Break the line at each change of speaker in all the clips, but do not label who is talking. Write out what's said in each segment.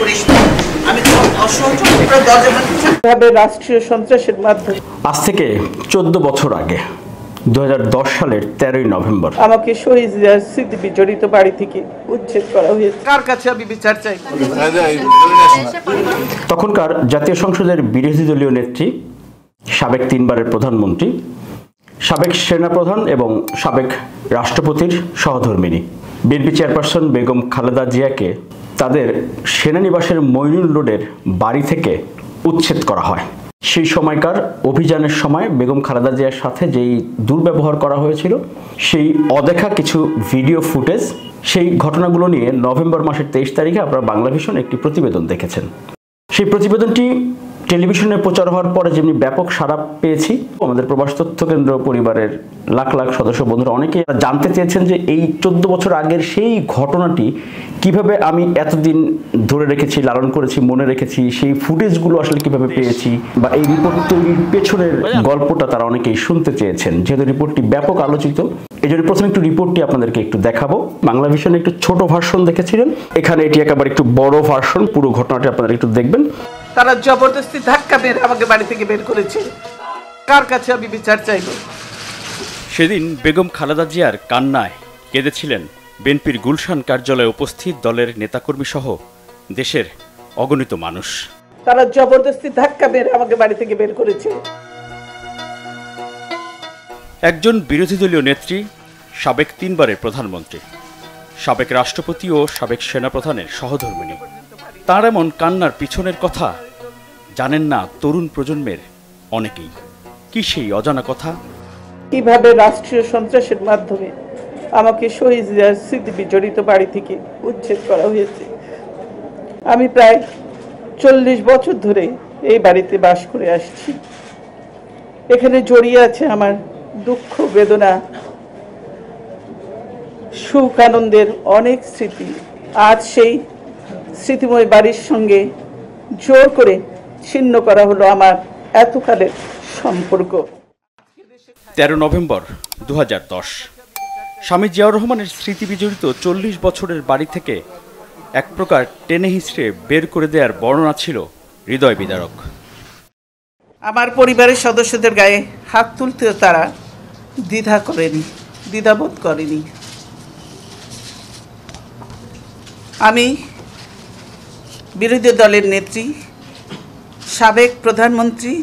করিস না। আমি তো অসহযোগ দরজা ভাঙতে রাষ্ট্রীয় সন্ত্রাসের মাধ্যমে
আজ থেকে 14 বছর আগে 2010 সালের 13ই নভেম্বর
আমাকে শহীদ জিয়ার স্মৃতি বিজড়িত বাড়ি থেকে উচ্ছেদ করা হয়েছে। কার কাছে আমি বিচার চাই?
তখনকার জাতীয় সংসদের বিরোধী দলীয় নেত্রী, সাবেক 3 বারের প্রধানমন্ত্রী, সাবেক সেনাপ্রধান এবং সাবেক রাষ্ট্রপতির সহধর্মিণী বিএনপি চেয়ারপারসন বেগম খালেদা জিয়াকে তাদের সেনানিবাসের মইনুল রোডের বাড়ি থেকে উচ্ছেদ করা হয়। সেই সময়কার অভিযানের সময় বেগম খালেদা জিয়ার সাথে যেই দুর্ব্যবহার করা হয়েছিল, সেই অদেখা কিছু ভিডিও ফুটেজ, সেই ঘটনাগুলো নিয়ে নভেম্বর মাসের 23 তারিখে আপনারা বাংলাভিশন একটি প্রতিবেদন দেখেছেন। সেই প্রতিবেদনটি টেলিভিশনে প্রচার হওয়ার পরে যেমনি ব্যাপক সাড়া পেয়েছি, আমাদের প্রবাস তথ্য কেন্দ্র পরিবারের লাখ লাখ সদস্য বন্ধুরা অনেকেই জানতে চেয়েছেন যে এই 14 বছর আগের সেই ঘটনাটি কিভাবে আমি এতদিন ধরে রেখেছি, লালন করেছি, মনে রেখেছি, সেই ফুটেজগুলো আসলে কিভাবে পেয়েছি, বা এই রিপোর্ট তৈরির পেছনের গল্পটা তারা অনেকেই শুনতে চেয়েছেন। যেহেতু রিপোর্টটি ব্যাপক আলোচিত, এই জন্য প্রথমে একটু রিপোর্টটি আপনাদেরকে একটু দেখাবো। বাংলাভিশনে একটু ছোট ভার্সন দেখেছিলেন, এখানে এটি একেবারে একটু বড় ভার্সন, পুরো ঘটনাটি আপনারা একটু দেখবেন।
তারা জবরদস্তি ধাক্কা মেরে আমাকে বাড়ি থেকে বের করেছে। কার কাছে আমি বিচার চাইব?
সেদিন বেগম খালেদা জিয়ার কান্নায় কেঁদেছিলেন বিএনপির গুলশান কার্যালয়ে উপস্থিত দলের নেতাকর্মী সহ দেশের অগণিত মানুষ।
তারা জবরদস্তি ধাক্কা মেরে আমাকে বাড়ি থেকে বের করেছে।
একজন বিরোধী দলীয় নেত্রী, সাবেক 3 বারের প্রধানমন্ত্রী, সাবেক রাষ্ট্রপতি ও সাবেক সেনাপ্রধানের সহধর্মিণী, তার এমন কান্নার পিছনের কথা জানেন না তরুণ প্রজন্মের অনেকেই। কি সেই অজানা কথা?
কিভাবে রাষ্ট্রীয় সন্ত্রাসের মাধ্যমে আমাকে শহীদ জিয়ার স্মৃতি বিজড়িত বাড়ি থেকে উচ্ছেদ করা হয়েছে। আমি প্রায় 40 বছর ধরে এই বাড়িতে বাস করে আসছি। এখানে জড়িয়ে আছে আমার দুঃখ, বেদনা, সুখ, আনন্দের অনেক স্মৃতি। আজ সেই স্মৃতিময় বাড়ির সঙ্গে জোর করে ছিন্ন করা হলো আমার এতকালের সম্পর্ক।
13 নভেম্বর 2010 স্বামী জিয়াউর রহমানের স্মৃতি বিজড়িত 40 বছরের বাড়ি থেকে এক প্রকার টেনে হিঁচড়ে বের করে দেওয়ার বর্ণনা ছিল হৃদয় বিদারক।
আমার পরিবারের সদস্যদের গায়ে হাত তুলতেও তারা দ্বিধাবোধ করেনি। আমি বিরোধী দলের নেত্রী, সাবেক প্রধানমন্ত্রী,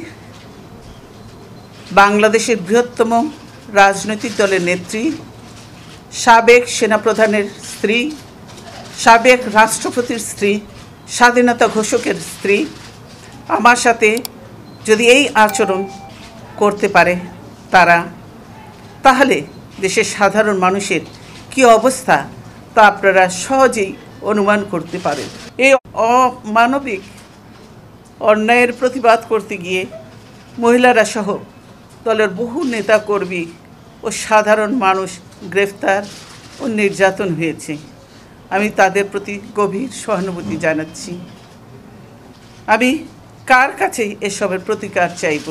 বাংলাদেশের বৃহত্তম রাজনৈতিক দলের নেত্রী, সাবেক সেনাপ্রধানের স্ত্রী, সাবেক রাষ্ট্রপতির স্ত্রী, স্বাধীনতা ঘোষকের স্ত্রী, আমার সাথে যদি এই আচরণ করতে পারে তারা, তাহলে দেশের সাধারণ মানুষের কি অবস্থা তা আপনারা সহজেই অনুমান করতে পারেন। এই অমানবিক অন্যায়ের প্রতিবাদ করতে গিয়ে মহিলারা সহ দলের বহু নেতাকর্মী ও সাধারণ মানুষ গ্রেফতার ও নির্যাতন হয়েছে। আমি তাদের প্রতি গভীর সহানুভূতি জানাচ্ছি। আমি কার কাছে এসবের প্রতিকার চাইব?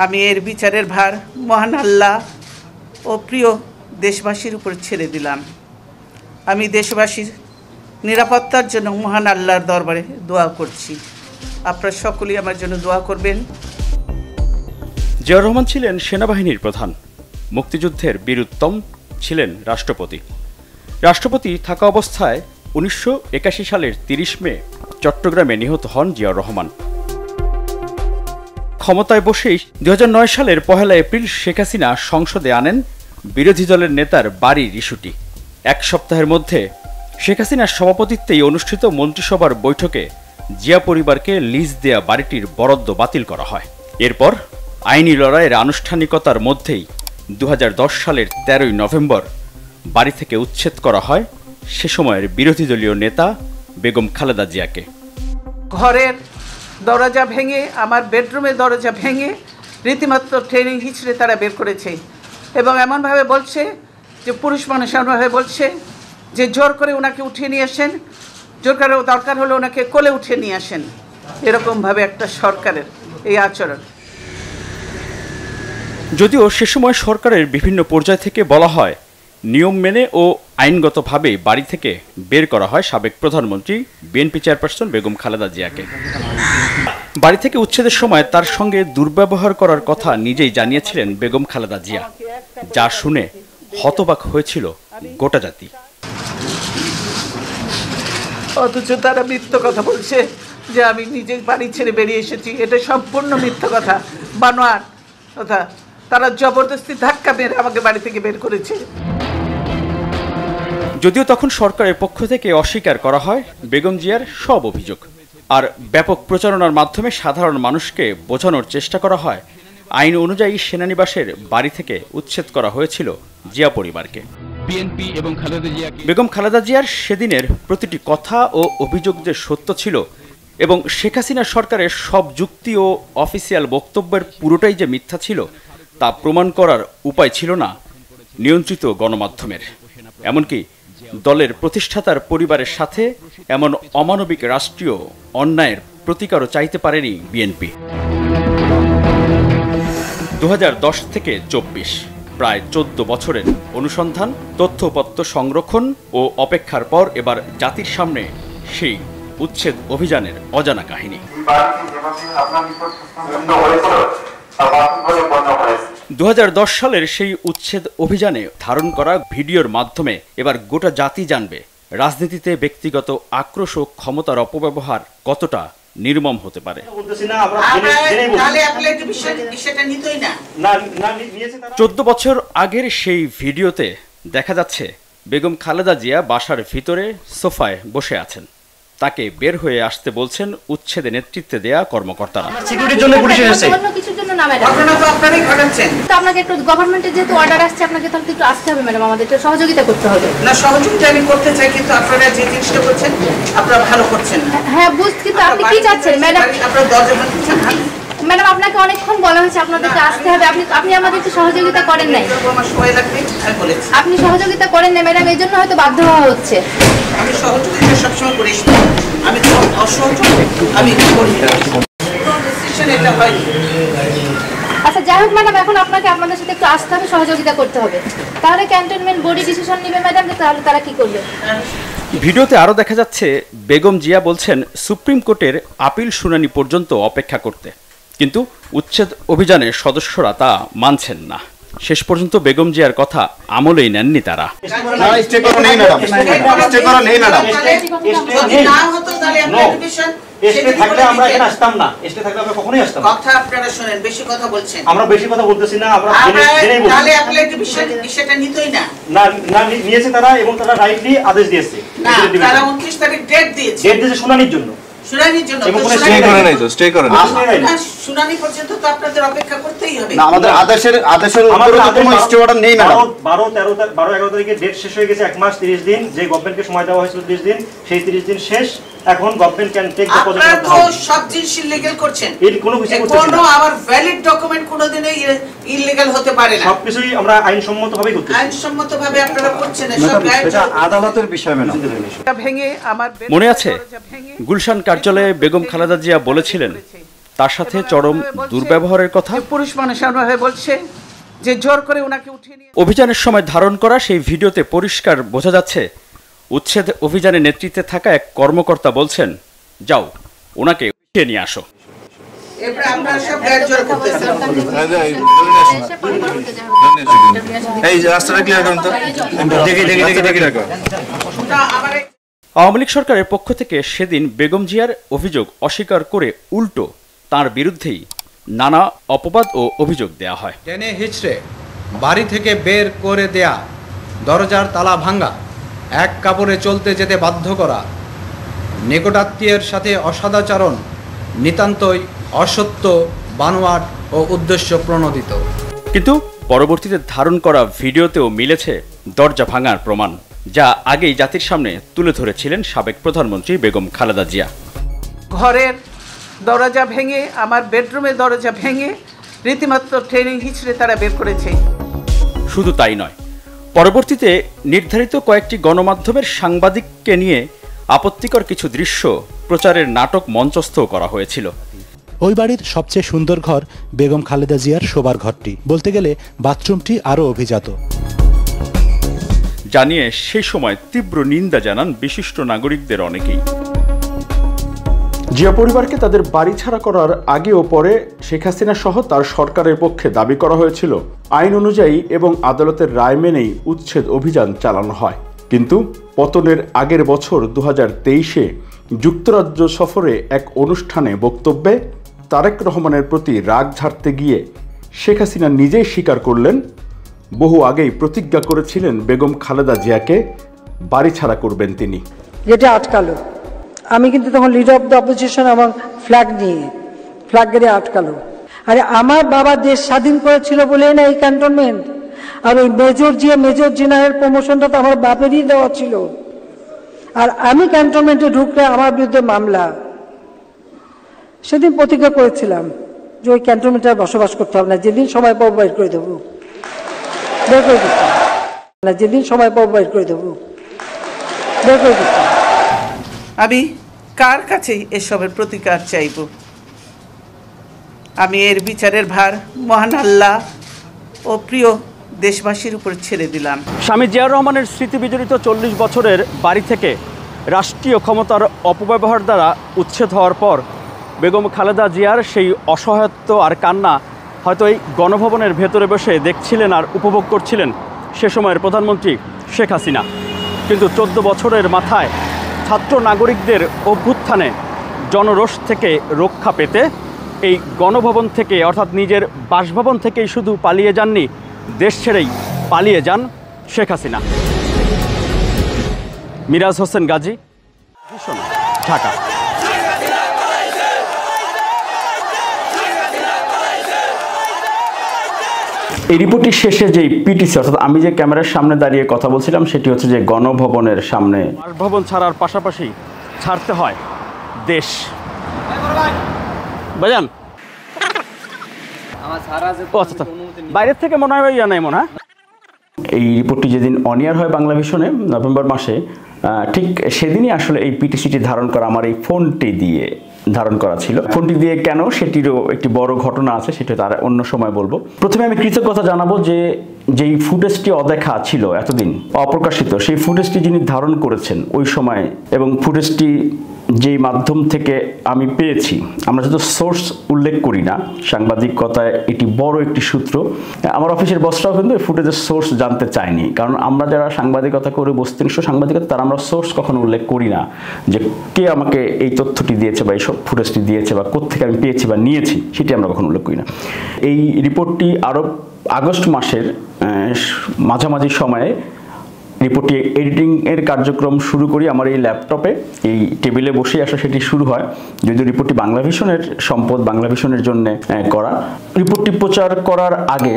আমি এর বিচারের ভার মহান আল্লাহ ও প্রিয় দেশবাসীর উপর ছেড়ে দিলাম। আমি দেশবাসীর নিরাপত্তার জন্য মহান আল্লাহর দরবারে দোয়া করছি। আপনারা সকলেই আমার জন্য দোয়া করবেন।
জিয়াউর রহমান ছিলেন সেনাবাহিনীর প্রধান, মুক্তিযুদ্ধের বীরুত্তম ছিলেন রাষ্ট্রপতি। রাষ্ট্রপতি থাকা অবস্থায় 1981 সালের 30 মে চট্টগ্রামে নিহত হন জিয়াউর রহমান। ক্ষমতায় বসেই 2009 সালের 1 এপ্রিল শেখ হাসিনা সংসদে আনেন বিরোধী দলের নেতার বাড়ির ইস্যুটি। এক সপ্তাহের মধ্যে শেখ হাসিনার সভাপতিত্বেই অনুষ্ঠিত মন্ত্রিসভার বৈঠকে জিয়া পরিবারকে লিজ দেয়া বাড়িটির বরাদ্দ বাতিল করা হয়। এরপর আইনি লড়াইয়ের আনুষ্ঠানিকতার মধ্যেই 2010 সালের 13ই নভেম্বর বাড়ি থেকে উচ্ছেদ করা হয় সে সময়ের বিরোধী দলীয় নেতা বেগম খালেদা জিয়াকে।
ঘরের দরজা ভেঙে, আমার বেডরুমের দরজা ভেঙে রীতিমাত্র ট্রেনিং হিচড়ে তারা বের করেছে এবং এমনভাবে বলছে যে পুরুষ মানুষ এমনভাবে বলছে যে জোর করে ওনাকে উঠিয়ে নিয়ে আসেন, জোর করে দরকার হলে ওনাকে কোলে উঠিয়ে নিয়ে আসেন। এরকমভাবে একটা সরকারের এই আচরণ।
যদিও সে সময় সরকারের বিভিন্ন পর্যায় থেকে বলা হয় নিয়ম মেনে ও আইনগতভাবে বাড়ি থেকে বের করা হয় সাবেক প্রধানমন্ত্রী বিএনপি চেয়ারপারসন বেগম খালেদা জিয়াকে। বাড়ি থেকে উচ্ছেদের সময় তার সঙ্গে দুর্ব্যবহার করার কথা নিজেই জানিয়েছিলেন বেগম খালেদা জিয়া, যা শুনে হতবাক হয়েছিল গোটা জাতি।
অথচ তারা মিথ্যা কথা বলছে যে আমি নিজে বাড়ি ছেড়ে বেরিয়ে এসেছি। এটা সম্পূর্ণ মিথ্যা কথা, বানোয়াট কথা। তারা জবরদস্তি ধাক্কা মেরে আমাকে বাড়ি থেকে বের করেছে।
যদিও তখন সরকারের পক্ষ থেকে অস্বীকার করা হয় বেগম জিয়ার সব অভিযোগ, আর ব্যাপক প্রচারণার মাধ্যমে সাধারণ মানুষকে বোঝানোর চেষ্টা করা হয় আইন অনুযায়ী সেনানিবাসের বাড়ি থেকে উচ্ছেদ করা হয়েছিল জিয়া পরিবারকে।
বিএনপি এবং
বেগম খালেদা জিয়ার সেদিনের প্রতিটি কথা ও অভিযোগ যে সত্য ছিল এবং শেখ হাসিনা সরকারের সব যুক্তি ও অফিসিয়াল বক্তব্যের পুরোটাই যে মিথ্যা ছিল তা প্রমাণ করার উপায় ছিল না নিয়ন্ত্রিত গণমাধ্যমের। এমনকি দলের প্রতিষ্ঠাতার পরিবারের সাথে এমন অমানবিক রাষ্ট্রীয় অন্যায়ের প্রতিকারও চাইতে পারেনি বিএনপি। 2010 থেকে 24 প্রায় 14 বছরের অনুসন্ধান, তথ্যপত্র সংরক্ষণ ও অপেক্ষার পর এবার জাতির সামনে সেই উচ্ছেদ অভিযানের অজানা কাহিনী। 2010 সালের সেই উচ্ছেদ অভিযানে ধারণ করা ভিডিওর মাধ্যমে এবার গোটা জাতি জানবে রাজনীতিতে ব্যক্তিগত আক্রোশ ও ক্ষমতার অপব্যবহার কতটা নির্মম হতে পারে। 14 বছর আগের সেই ভিডিওতে দেখা যাচ্ছে বেগম খালেদা জিয়া বাসার ভিতরে সোফায় বসে আছেন। তাকে বের হয়ে আসতে বলছেন উচ্ছেদে নেতৃত্বে দেয়া কর্মকর্তারা।
সিকিউরিটির জন্য পুলিশ এসেছে।
অন্য কিছুর জন্য না ম্যাডাম।
ঘটনা তো আপনারাই ঘটাচ্ছেন।
তো আপনাকে একটু গভর্নমেন্টের যেহেতু অর্ডার আসছে আপনাকে তাহলে একটু আসতে হবে ম্যাডাম, আমাদের একটু সহযোগিতা করতে হবে।
না, সহযোগিতা আমি করতে চাই, কিন্তু আপনারা যে জিনিসটা করছেন আপনারা ভালো করছেন না।
হ্যাঁ বুঝছি, কিন্তু আপনি কি চাচ্ছেন ম্যাডাম?
আপনারা দরজা ভাঙছেন।
ম্যাডাম আপনাকে অনেকক্ষণ বলা হয়েছে আপনাদেরকে আসতে হবে, আপনি আমাদের একটু সহযোগিতা করেন নাই।
আমার সময় লাগবে আমি বলেছি।
আপনি সহযোগিতা করেন না ম্যাডাম, এই জন্য হয়তো বাধ্য হওয়া হচ্ছে।
আমি সহযোগিতা সবসময় করিস না, আমি তো অসহযোগ আমি করি না। ডিসিশন এটা হয়নি।
আচ্ছা যাই হোক ম্যাডাম, এখন আপনাকে আপনাদের সাথে একটু আসতে হবে, সহযোগিতা করতে হবে। তাহলে ক্যান্টনমেন্ট বডি ডিসিশন নেবে ম্যাডাম, তাহলে তারা কি করবে?
ভিডিওতে আরও দেখা যাচ্ছে বেগম জিয়া বলছেন সুপ্রিম কোর্টের আপিল শুনানি পর্যন্ত অপেক্ষা করতে, কিন্তু উচ্ছেদ অভিযানের সদস্যরা তা মানছেন না। শেষ পর্যন্ত বেগম জিয়ার কথা আমলেই নেননি তারা।
আমরা বেশি কথা বলতেছি না, আমরা নিয়েছে তারা এবং তারা রাইটলি আদেশ দিয়েছে শুনানির জন্য।
শুনানি পর্যন্ত তো আপনাদের অপেক্ষা করতেই হবে।
আমাদের আদেশের উপরে তো কোনো স্টে অর্ডার নেই ম্যাডাম। 12-11 তারিখে ডেট শেষ হয়ে গেছে, 1 মাস 30 দিন, যে গভর্নমেন্টকে সময় দেওয়া হয়েছিল 30 দিন, সেই 30 দিন শেষ। এখন government can take the position.
আপনারা তো সব জিনিস ইলিগাল করছেন।
এর কোনো কিছু করছেন না।
কোনো আবার ভ্যালিড ডকুমেন্ট কোনোদিনই ইলিগাল হতে পারে না।
সবকিছুই আমরা আইনসম্মতভাবে করতেছি।
আইনসম্মতভাবে আপনারা করছেন না, সব
এটা আদালতের বিষয় ম্যাডাম।
ভেঙে আমার
মনে আছে গুলশান কার্যালয়ে বেগম খালেদা জিয়া বলেছিলেন তার সাথে চরম দুর্ব্যবহারের কথা।
পুরুষ মানুষ আমাকে বলছে যে জোর করে ওনাকে উঠিয়ে নিয়ে।
অভিযানের সময় ধারণ করা সেই ভিডিওতে পরিষ্কার বোঝা যাচ্ছে উচ্ছেদ অভিযানে নেতৃত্বে থাকা এক কর্মকর্তা বলছেন, যাও ওনাকে উঠিয়ে নিয়ে আসো।
এরপর আপনারা সব গায়ের জোর করতেছেন।
এই রাস্তাটা ক্লিয়ার করুন তো। দেখি রাখো।
আওয়ামী লীগ সরকারের পক্ষ থেকে সেদিন বেগম জিয়ার অভিযোগ অস্বীকার করে উল্টো তার বিরুদ্ধেই নানা অপবাদ ও অভিযোগ দেয়া হয়।
টেনে হিচড়ে বাড়ি থেকে বের করে দেয়া, দরজার তালা ভাঙ্গা, এক কাপড়ে চলতে যেতে বাধ্য করা, নিকটাত্মীয়ের সাথে অসদাচরণ নিতান্তই অসত্য, বানোয়াট ও উদ্দেশ্য প্রণোদিত।
কিন্তু পরবর্তীতে ধারণ করা ভিডিওতেও মিলেছে দরজা ভাঙার প্রমাণ, যা আগেই জাতির সামনে তুলে ধরেছিলেন সাবেক প্রধানমন্ত্রী বেগম খালেদা জিয়া।
ঘরের দরজা ভেঙে, আমার বেডরুমের দরজা ভেঙে রীতিমাত্র ট্রেনিং হিচড়ে তারা বের করেছে।
শুধু তাই নয়, পরবর্তীতে নির্ধারিত কয়েকটি গণমাধ্যমের সাংবাদিককে নিয়ে আপত্তিকর কিছু দৃশ্য প্রচারের নাটক মঞ্চস্থ করা হয়েছিল।
ওই বাড়ির সবচেয়ে সুন্দর ঘর বেগম খালেদা জিয়ার শোবার ঘরটি, বলতে গেলে বাথরুমটি আরও অভিজাত।
জানিয়ে সেই সময় তীব্র নিন্দা জানান বিশিষ্ট নাগরিকদের অনেকেই।
জিয়া পরিবারকে তাদের বাড়ি ছাড়া করার আগে ও পরে শেখ হাসিনা সহ তার সরকারের পক্ষে দাবি করা হয়েছিল আইন অনুযায়ী এবং আদালতের রায় মেনেই উচ্ছেদ অভিযান চালানো হয়। কিন্তু পতনের আগের বছর 2023-এ যুক্তরাজ্য সফরে এক অনুষ্ঠানে বক্তব্যে তারেক রহমানের প্রতি রাগ ঝাড়তে গিয়ে শেখ হাসিনা নিজেই স্বীকার করলেন বহু আগেই প্রতিজ্ঞা করেছিলেন বেগম খালেদা জিয়াকে বাড়ি ছাড়া করবেন তিনি।
যেটা আটকালো, আমি কিন্তু তখন লিডার অফ দ্য অপোজিশন এবং ফ্ল্যাগ গেড়ে আটকালো। আরে আমার বাবা দেশ স্বাধীন করেছিল বলেই না এই ক্যান্টনমেন্ট। আর ওই মেজর জেনারেল প্রমোশনটা তো আমার বাপেরই দেওয়া ছিল। আর আমি ক্যান্টনমেন্টে ঢুকলে আমার বিরুদ্ধে মামলা। সেদিন প্রতিজ্ঞা করেছিলাম যে ওই ক্যান্টনমেন্টে বসবাস করতে হবে না, যেদিন সময় পাবো বাইর করে দেবো, বের করে দিচ্ছি না, যেদিন সময় পাবো বাইর করে দেবো, বের করে দিচ্ছি।
আমি কার কাছে এসবের প্রতিকার চাইব? আমি এর বিচারের ভার মহান আল্লাহ ও প্রিয় দেশবাসীর উপর ছেড়ে দিলাম।
স্বামী জিয়াউর রহমানের স্মৃতি বিজড়িত 40 বছরের বাড়ি থেকে রাষ্ট্রীয় ক্ষমতার অপব্যবহার দ্বারা উচ্ছেদ হওয়ার পর বেগম খালেদা জিয়ার সেই অসহায়ত্ব আর কান্না হয়তো এই গণভবনের ভেতরে বসে দেখছিলেন আর উপভোগ করছিলেন সে সময়ের প্রধানমন্ত্রী শেখ হাসিনা। কিন্তু 14 বছরের মাথায় ছাত্র নাগরিকদের অভ্যুত্থানে জনরোষ থেকে রক্ষা পেতে এই গণভবন থেকে অর্থাৎ নিজের বাসভবন থেকেই শুধু পালিয়ে যাননি, দেশ ছেড়েই পালিয়ে যান শেখ হাসিনা। মিরাজ হোসেন গাজী, ঢাকা। এই রিপোর্টটির শেষে যে পিটিসি অর্থাৎ আমি যে ক্যামেরার সামনে দাঁড়িয়ে কথা বলছিলাম সেটি হচ্ছে যে গণভবনের সামনে বাসভবন ছাড়ার পাশাপাশি ছাড়তে হয় দেশ। বাজান বাইরের থেকে মনে হয় ইয়া নাই মনে হয়। এই রিপোর্টটি যেদিন অনিয়ার হয় বাংলা ভিশনে নভেম্বর মাসে, ঠিক সেদিনই আসলে এই পিটিসিটি ধারণ করা আমার এই ফোনটি দিয়ে ধারণ করা ছিল। ফোনটি দিয়ে কেন সেটিরও একটি বড় ঘটনা আছে, সেটা তার অন্য সময় বলবো। প্রথমে আমি কৃতজ্ঞতা জানাবো যে যেই ফুটেজটি অদেখা ছিল এতদিন অপ্রকাশিত, সেই ফুটেজটি যিনি ধারণ করেছেন ওই সময় এবং ফুটেজটি যেই মাধ্যম থেকে আমি পেয়েছি, আমরা যেহেতু সোর্স উল্লেখ করি না, সাংবাদিকতায় এটি বড় একটি সূত্র। আমার অফিসের বসরাও কিন্তু এই ফুটেজের সোর্স জানতে চায়নি, কারণ আমরা যারা সাংবাদিকতা করে বস্তুনিষ্ঠ সাংবাদিকতা তারা আমরা সোর্স কখনো উল্লেখ করি না যে কে আমাকে এই তথ্যটি দিয়েছে বা এইসব ফুটেজটি দিয়েছে বা কোত্থেকে আমি পেয়েছি বা নিয়েছি, সেটি আমরা কখনো উল্লেখ করি না। এই রিপোর্টটি আরও আগস্ট মাসের মাঝামাঝি সময়ে রিপোর্টটি এডিটিংয়ের কার্যক্রম শুরু করি আমার এই ল্যাপটপে, এই টেবিলে বসে আসা সেটি শুরু হয়। যদিও রিপোর্টটি বাংলা ভিশনের সম্পদ, বাংলা ভিশনের জন্য করা। রিপোর্টটি প্রচার করার আগে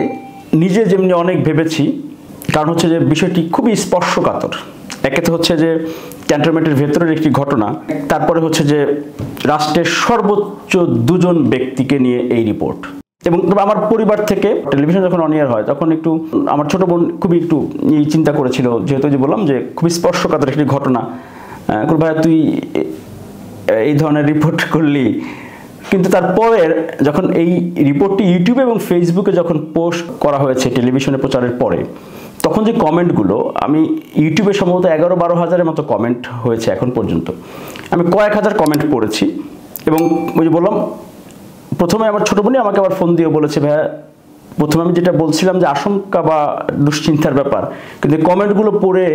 নিজে যেমনি অনেক ভেবেছি, কারণ হচ্ছে যে বিষয়টি খুবই স্পর্শকাতর। একে তো হচ্ছে যে ক্যান্টনমেন্টের ভেতরের একটি ঘটনা, তারপরে হচ্ছে যে রাষ্ট্রের সর্বোচ্চ 2জন ব্যক্তিকে নিয়ে এই রিপোর্ট। এবং আমার পরিবার থেকে টেলিভিশন যখন অনিয়ার হয় তখন একটু আমার ছোট বোন খুবই একটু চিন্তা করেছিল, যেহেতু যে বললাম যে খুবই স্পর্শকাতর একটি ঘটনা, ভাই তুই এই ধরনের রিপোর্ট করলি। কিন্তু তারপরে যখন এই রিপোর্টটি ইউটিউবে এবং ফেসবুকে যখন পোস্ট করা হয়েছে টেলিভিশনে প্রচারের পরে, তখন যে কমেন্টগুলো, আমি ইউটিউবে সম্ভবত 11-12 হাজারের মতো কমেন্ট হয়েছে এখন পর্যন্ত, আমি কয়েক হাজার কমেন্ট পড়েছি। এবং ওই যে বললাম, প্রথমে আমার ছোটো বোনই আমাকে আবার ফোন দিয়ে বলেছে, ভাইয়া প্রথমে আমি যেটা বলছিলাম যে আশঙ্কা বা দুশ্চিন্তার ব্যাপার, কিন্তু কমেন্টগুলো পড়ে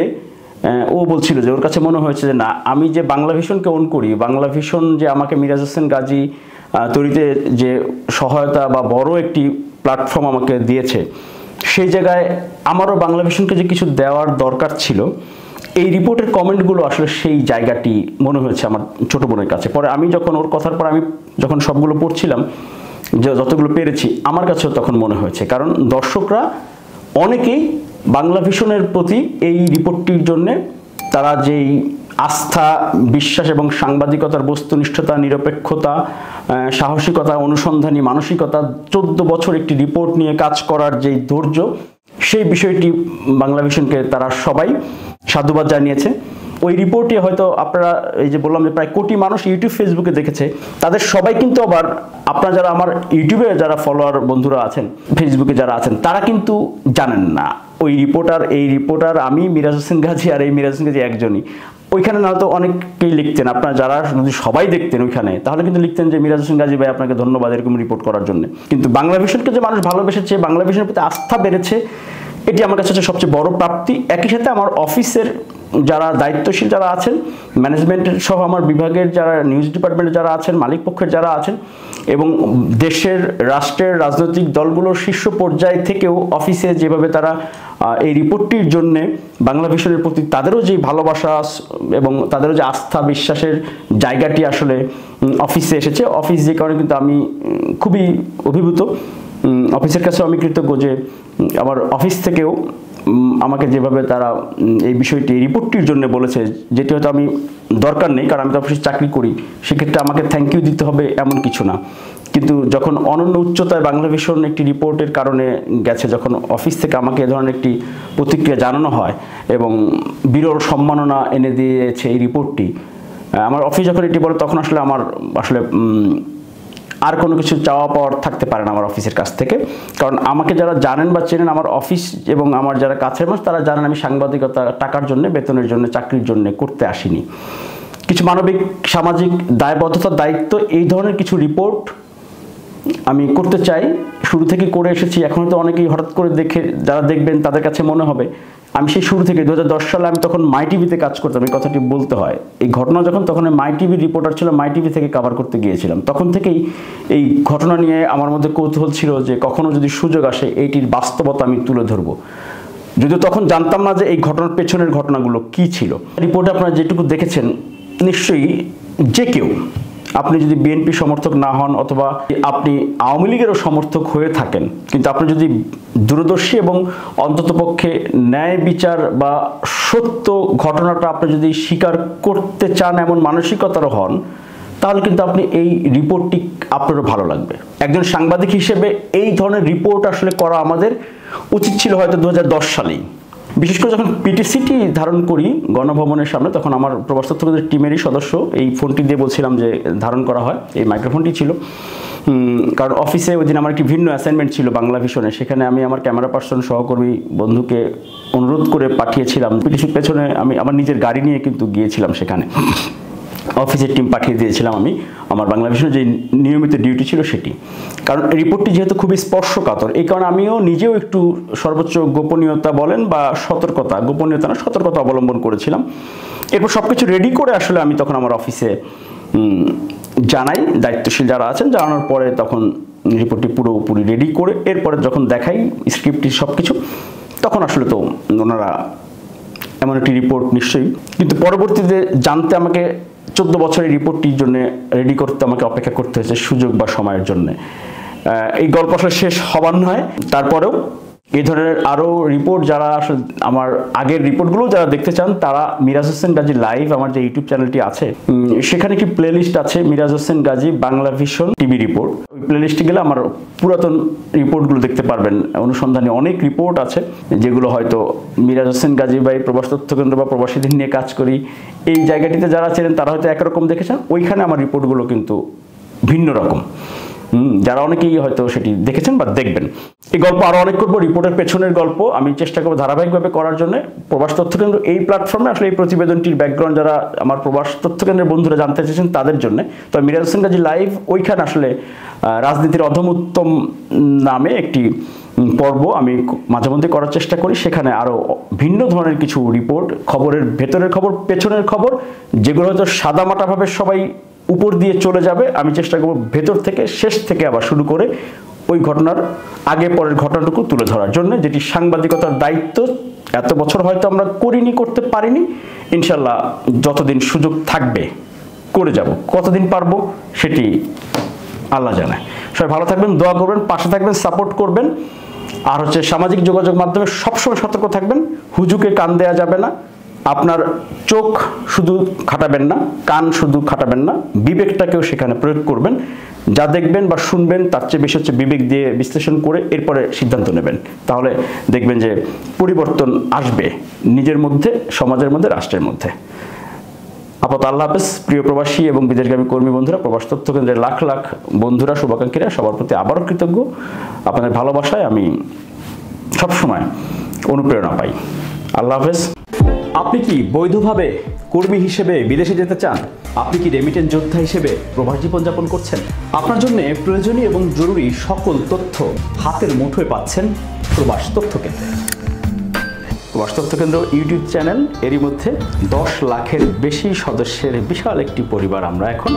ও বলছিল যে ওর কাছে মনে হয়েছে যে না, আমি যে বাংলা ভিশনকে অন করি, বাংলা ভিশন যে আমাকে মিরাজ হোসেন গাজী তৈরিতে যে সহায়তা বা বড় একটি প্ল্যাটফর্ম আমাকে দিয়েছে, সেই জায়গায় আমারও বাংলা ভিশনকে যে কিছু দেওয়ার দরকার ছিল। এই রিপোর্টের কমেন্টগুলো আসলে সেই জায়গাটি মনে হয়েছে আমার ছোটো বোনের কাছে। পরে আমি যখন ওর কথার পর আমি যখন সবগুলো পড়ছিলাম, যে যতগুলো পেরেছি, আমার কাছেও তখন মনে হয়েছে, কারণ দর্শকরা অনেকেই বাংলা ভিশনের প্রতি এই রিপোর্টটির জন্যে তারা যেই আস্থা, বিশ্বাস এবং সাংবাদিকতার বস্তুনিষ্ঠতা, নিরপেক্ষতা, সাহসিকতা, অনুসন্ধানী মানসিকতা, 14 বছর একটি রিপোর্ট নিয়ে কাজ করার যেই ধৈর্য, সেই বিষয়টি বাংলা ভিশনকে তারা সবাই সাধুবাদ জানিয়েছে। ওই রিপোর্টে হয়তো আপনারা এই যে বললাম যে প্রায় কোটি মানুষ ইউটিউব ফেসবুকে দেখেছে, তাদের সবাই কিন্তু আবার আপনারা যারা আমার ইউটিউবে যারা ফলোয়ার বন্ধুরা আছেন, ফেসবুকে যারা আছেন, তারা কিন্তু জানেন না ওই রিপোর্টার আমি, মিরাজ হোসেন গাজী, আর এই মিরাজ হোসেন গাজী একজনই। ওইখানে না তো অনেকেই লিখতেন, আপনারা যারা যদি সবাই দেখতেন ওইখানে, তাহলে কিন্তু লিখতেন যে মিরাজ হোসেন গাজী ভাই আপনাকে ধন্যবাদ এরকম রিপোর্ট করার জন্য। কিন্তু বাংলা ভিশনকে যে মানুষ ভালোবেসেছে, বাংলা ভিশনের প্রতি আস্থা বেড়েছে, এটি আমার কাছে হচ্ছে সবচেয়ে বড় প্রাপ্তি। একই সাথে আমার অফিসের যারা দায়িত্বশীল যারা আছেন, ম্যানেজমেন্টের সহ আমার বিভাগের যারা, নিউজ ডিপার্টমেন্টের যারা আছেন, মালিক পক্ষের যারা আছেন, এবং দেশের রাষ্ট্রের রাজনৈতিক দলগুলোর শীর্ষ পর্যায় থেকেও অফিসে যেভাবে তারা এই রিপোর্টটির জন্য বাংলা ভিশনের প্রতি তাদেরও যে ভালোবাসা এবং তাদেরও যে আস্থা বিশ্বাসের জায়গাটি আসলে অফিসে এসেছে, অফিস যে কারণে কিন্তু আমি খুবই অভিভূত। অফিসের কাছেও আমি কৃতজ্ঞ যে আমার অফিস থেকেও আমাকে যেভাবে তারা এই বিষয়টি রিপোর্টটির জন্য বলেছে, যেটি হয়তো আমি দরকার নেই, কারণ আমি তো অফিসে চাকরি করি, সেক্ষেত্রে আমাকে থ্যাংক ইউ দিতে হবে এমন কিছু না। কিন্তু যখন অনন্য উচ্চতায় বাংলা ভিশন একটি রিপোর্টের কারণে গেছে, যখন অফিস থেকে আমাকে এ ধরনের একটি প্রতিক্রিয়া জানানো হয় এবং বিরল সম্মাননা এনে দিয়েছে এই রিপোর্টটি, আমার অফিস যখন এটি বলে, তখন আসলে আমার আর কোনো কিছু চাওয়া পাওয়ার থাকতে পারে না আমার অফিসের কাছ থেকে। কারণ আমাকে যারা জানেন বা চেনেন, আমার অফিস এবং আমার যারা কাছের মানুষ, তারা জানেন আমি সাংবাদিকতা টাকার জন্য, বেতনের জন্য, চাকরির জন্য করতে আসিনি। কিছু মানবিক সামাজিক দায়বদ্ধতার দায়িত্ব, এই ধরনের কিছু রিপোর্ট আমি করতে চাই, শুরু থেকে করে এসেছি। এখন তো অনেকেই হঠাৎ করে দেখে, যারা দেখবেন তাদের কাছে মনে হবে আমি সেই শুরু থেকে 2010 সালে আমি তখন মাই টিভিতে কাজ করতাম, এই কথাটি বলতে হয়। এই ঘটনা যখন, তখন মাই টিভি রিপোর্টার ছিল, মাই টিভি থেকে কভার করতে গিয়েছিলাম। তখন থেকেই এই ঘটনা নিয়ে আমার মধ্যে কৌতূহল ছিল যে কখনো যদি সুযোগ আসে এইটির বাস্তবতা আমি তুলে ধরবো। যদিও তখন জানতাম না যে এই ঘটনার পেছনের ঘটনাগুলো কি ছিল। রিপোর্টে আপনারা যেটুকু দেখেছেন, নিশ্চয়ই যে কেউ, আপনি যদি বিএনপি সমর্থক না হন অথবা আপনি আওয়ামী লীগেরও সমর্থক হয়ে থাকেন, কিন্তু আপনি যদি দূরদর্শী এবং অন্ততপক্ষে ন্যায় বিচার বা সত্য ঘটনাটা আপনি যদি স্বীকার করতে চান এমন মানসিকতারও হন, তাহলে কিন্তু আপনি এই রিপোর্টটি আপনারও ভালো লাগবে। একজন সাংবাদিক হিসেবে এই ধরনের রিপোর্ট আসলে করা আমাদের উচিত ছিল হয়তো 2010 সালেই। বিশেষ করে যখন পিটিসিটি ধারণ করি গণভবনের সামনে, তখন আমার প্রবাস তথ্য কেন্দ্রের টিমেরই সদস্য, এই ফোনটি দিয়ে বলছিলাম যে ধারণ করা হয়, এই মাইক্রোফোনটি ছিল। কারণ অফিসে ওই দিন আমার একটি ভিন্ন অ্যাসাইনমেন্ট ছিল বাংলা ভিশনে, সেখানে আমি আমার ক্যামেরা পার্সন সহকর্মী বন্ধুকে অনুরোধ করে পাঠিয়েছিলাম। পিটিসির পেছনে আমি আমার নিজের গাড়ি নিয়ে কিন্তু গিয়েছিলাম, সেখানে অফিসের টিম পাঠিয়ে দিয়েছিলাম আমি, আমার বাংলা ভিশনের যে নিয়মিত ডিউটি ছিল সেটি। কারণ রিপোর্টটি যেহেতু খুবই স্পর্শকাতর, এই কারণে আমিও নিজেও একটু সর্বোচ্চ গোপনীয়তা বলেন বা সতর্কতা, গোপনীয়তা না সতর্কতা অবলম্বন করেছিলাম। এরপর সব কিছু রেডি করে আসলে আমি তখন আমার অফিসে জানাই, দায়িত্বশীল যারা আছেন, জানানোর পরে তখন রিপোর্টটি পুরোপুরি রেডি করে এরপরে যখন দেখাই স্ক্রিপ্টটি সব কিছু, তখন আসলে তো ওনারা এমন একটি রিপোর্ট নিশ্চয়ই, কিন্তু পরবর্তীতে জানতে আমাকে 14 বছরের রিপোর্টটির জন্য রেডি করতে আমাকে অপেক্ষা করতে হয়েছে সুযোগ বা সময়ের জন্য। এই গল্প আসলে শেষ হবার নয়, তারপরেও এই ধরনের আরও রিপোর্ট যারা আসলে আমার আগের রিপোর্টগুলো যারা দেখতে চান, তারা মিরাজ হোসেন গাজী লাইভ, আমার যে ইউটিউব চ্যানেলটি আছে, সেখানে একটি প্লেলিস্ট আছে, Miraj Hossain Gazi Bangla Vision TV report. ওই প্লেলিস্টে গেলে আমার পুরাতন রিপোর্টগুলো দেখতে পারবেন। অনুসন্ধানে অনেক রিপোর্ট আছে যেগুলো হয়তো মিরাজ হোসেন গাজী ভাই প্রবাস তথ্য কেন্দ্র বা প্রবাসীদের নিয়ে কাজ করি, এই জায়গাটিতে যারা ছিলেন তারা হয়তো একরকম দেখেছেন, ওইখানে আমার রিপোর্টগুলো কিন্তু ভিন্ন রকম। যারা অনেকেই হয়তো সেটি দেখেছেন বা দেখবেন। এই গল্প আরও অনেক করবো, রিপোর্টের পেছনের গল্প আমি চেষ্টা করবো ধারাবাহিকভাবে করার জন্য। প্রবাস তথ্য কেন্দ্র এই প্ল্যাটফর্মে আসলে এই প্রতিবেদনটির ব্যাকগ্রাউন্ড যারা আমার প্রবাস তথ্য কেন্দ্রের বন্ধুরা জানতে চেয়েছেন তাদের জন্য। তবে মিরাজ হোসেন গাজী লাইভ, ওইখানে আসলে রাজনীতির অধম উত্তম নামে একটি পর্ব আমি মাঝে মধ্যে করার চেষ্টা করি। সেখানে আরও ভিন্ন ধরনের কিছু রিপোর্ট, খবরের ভেতরের খবর, পেছনের খবর, যেগুলো হয়তো সাদামাটাভাবে সবাই উপর দিয়ে চলে যাবে, আমি চেষ্টা করব ভেতর থেকে শেষ থেকে আবার শুরু করে ওই ঘটনার আগে পরের ঘটনাটুকু তুলে ধরার জন্য, যেটি সাংবাদিকতার দায়িত্ব এত বছর হয়তো আমরা করিনি, করতে পারিনি। ইনশাল্লাহ যতদিন সুযোগ থাকবে করে যাব, কতদিন পারবো সেটি আল্লাহ জানায়। সবাই ভালো থাকবেন, দোয়া করবেন, পাশে থাকবেন, সাপোর্ট করবেন। আর সামাজিক যোগাযোগ মাধ্যমে সবসময় সতর্ক থাকবেন, হুজুকে কান দেওয়া যাবে না। আপনার চোখ শুধু খাটাবেন না, কান শুধু খাটাবেন না, বিবেকটাকেও সেখানে প্রয়োগ করবেন। যা দেখবেন বা শুনবেন তার চেয়ে বেশি হচ্ছে বিবেক দিয়ে বিশ্লেষণ করে এরপরে সিদ্ধান্ত নেবেন। তাহলে দেখবেন যে পরিবর্তন আসবে নিজের মধ্যে, সমাজের মধ্যে, রাষ্ট্রের মধ্যে। আপাতত আল্লাহ হাফেজ। প্রিয় প্রবাসী এবং বিদেশগামী কর্মী বন্ধুরা, প্রবাস তথ্য কেন্দ্রের লাখ লাখ বন্ধুরা, শুভাকাঙ্ক্ষীরা, সবার প্রতি আবারও কৃতজ্ঞ। আপনাদের ভালোবাসায় আমি সবসময় অনুপ্রেরণা পাই। আল্লাহ হাফেজ। আপনি কি বৈধভাবে কর্মী হিসেবে বিদেশে যেতে চান? আপনি কি রেমিটেন্স যোদ্ধা হিসেবে প্রবাস জীবনযাপন করছেন? আপনার জন্য প্রয়োজনীয় এবং জরুরি সকল তথ্য হাতের মুঠোয় পাচ্ছেন প্রবাস তথ্য কেন্দ্রে। প্রবাস তথ্য কেন্দ্র ইউটিউব চ্যানেল, এরই মধ্যে 10 লাখের বেশি সদস্যের বিশাল একটি পরিবার আমরা এখন